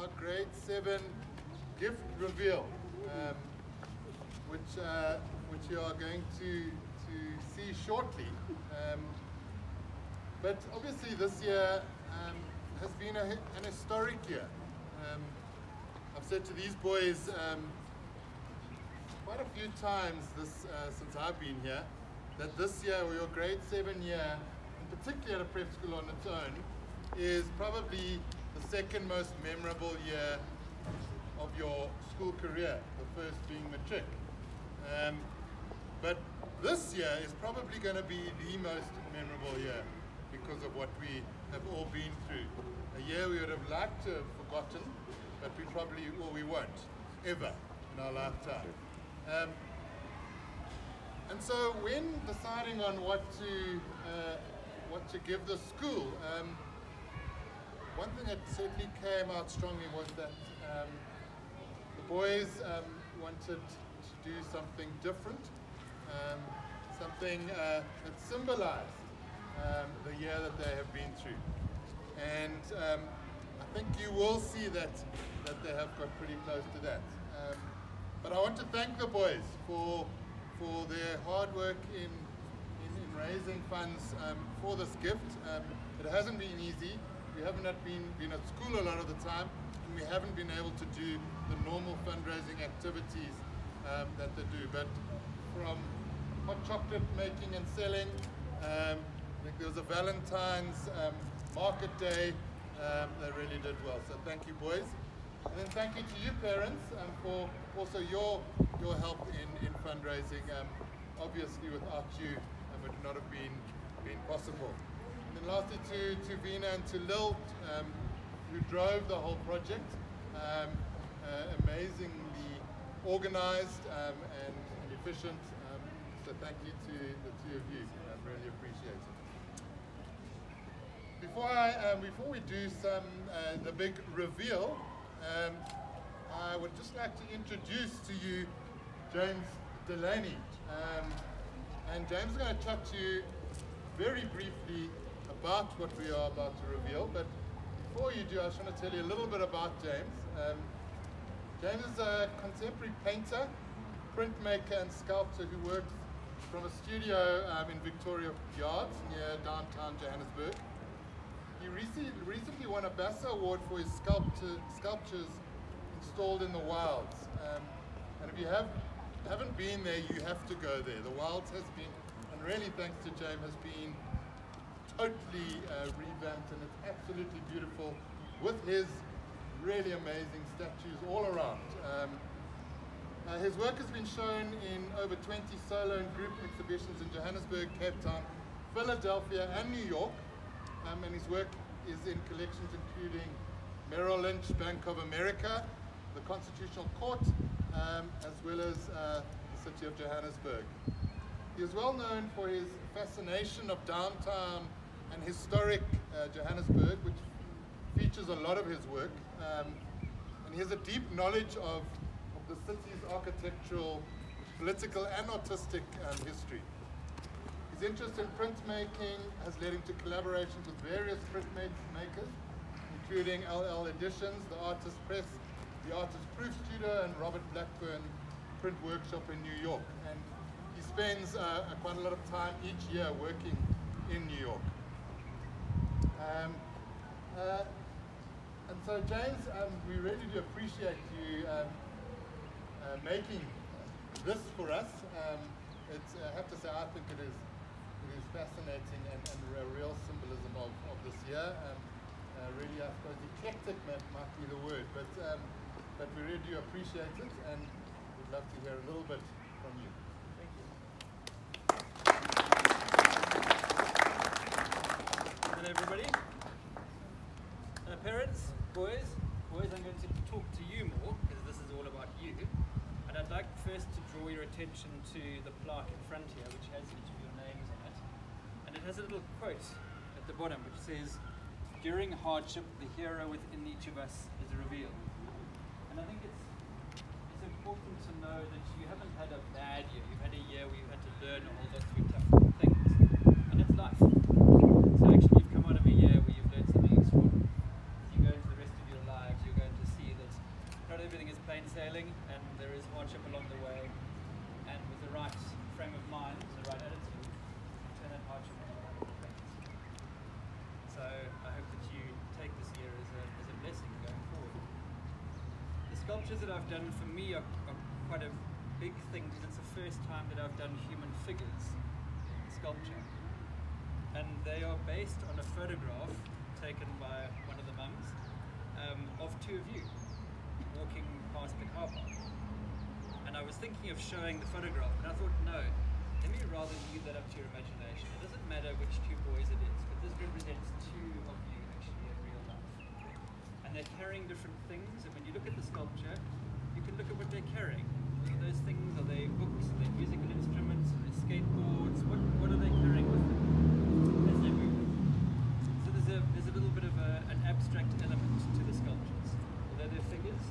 our grade 7 gift reveal, which you are going to see shortly. But obviously this year has been an historic year. I've said to these boys quite a few times since I've been here that this year, or your grade 7 year, in particular at prep school on its own, is probably the second most memorable year of your school career, the first being matric. But this year is probably going to be the most memorable year because of what we have all been through. A year we would have liked to have forgotten, but we probably, well, we won't, ever in our lifetime. And so when deciding on what to give the school, one thing that certainly came out strongly was that the boys wanted to do something different, something that symbolized the year that they have been through. And I think you will see that they have got pretty close to that. But I want to thank the boys for their hard work in raising funds for this gift. It hasn't been easy. We haven't been at school a lot of the time, and we haven't been able to do the normal fundraising activities that they do. But from hot chocolate making and selling, I think there was a Valentine's market day, they really did well. So thank you, boys. And then thank you to you parents for also your help in fundraising. Obviously without you it would not have been possible. And then lastly to Vina and to Lil, who drove the whole project. Amazingly organized and efficient. So thank you to the two of you. I really appreciate it. Before we do the big reveal, I would just like to introduce to you James Delaney. And James is going to chat to you very briefly about what we are about to reveal. But before you do, I just want to tell you a little bit about James. James is a contemporary painter, printmaker and sculptor who works from a studio in Victoria Yards near downtown Johannesburg. He recently won a BASA award for his sculptures installed in the wilds. And if you haven't been there, you have to go there. The wilds has been, and really thanks to James, has been totally revamped, and it's absolutely beautiful with his really amazing statues all around. His work has been shown in over 20 solo and group exhibitions in Johannesburg, Cape Town, Philadelphia and New York. And his work is in collections including Merrill Lynch, Bank of America, the Constitutional Court, as well as the city of Johannesburg. He is well known for his fascination of downtown and historic Johannesburg, which features a lot of his work. And he has a deep knowledge of the city's architectural, political and artistic history. His interest in printmaking has led him to collaborations with various printmakers, including LL Editions, the Artist Press, the Artist Proof Studio, and Robert Blackburn Print Workshop in New York. And he spends quite a lot of time each year working in New York. And so James, we really do appreciate you making this for us. I have to say, I think it is fascinating and a real symbolism of this year. Really, I suppose eclectic might be the word, but we really do appreciate it, and we'd love to hear a little bit from you. Thank you. Hello everybody. Parents, boys, I'm going to talk to you more, because this is all about you. And I'd like first to draw your attention to the plaque in front here, which has each of your names on it. And it has a little quote at the bottom, which says, "During hardship, the hero within each of us is revealed." And I think it's important to know that you haven't had a bad year. You've had a year where you've had to learn a whole lot through tough things. And it's life. So actually you've come out of a year where you've learned something extraordinary. As you go into the rest of your lives, you're going to see not everything is plain sailing, and there is hardship along the way. And with the right frame of mind, the right attitude, turn that hardship into wonderful things. So I hope that you take this year as a blessing going forward. The sculptures that I've done for me are quite a big thing, because it's the first time that I've done human figures in sculpture. And they are based on a photograph taken by one of the mums of two of you walking past the car park. And I was thinking of showing the photograph, and I thought, no, let me rather leave that up to your imagination. It doesn't matter which two boys it is, but this represents two of you actually in real life. And they're carrying different things, and when you look at the sculpture, you can look at what they're carrying. What are those things? Are they books? Are they musical instruments? Are they skateboards? What are they carrying with them as they move? So there's a little bit of an abstract element to the sculptures. Although they're figures,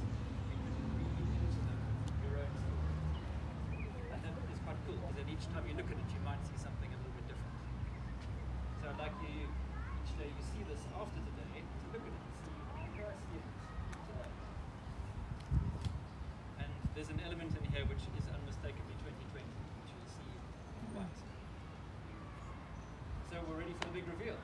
you can read into them your own story. And that is quite cool, because then each time you look at it, you might see something a little bit different. So I'd like you, each day you see this after today, to look at it and see, how do I see it today? And there's an element in here which is unmistakably 2020, which you'll see white. So we're ready for the big reveal.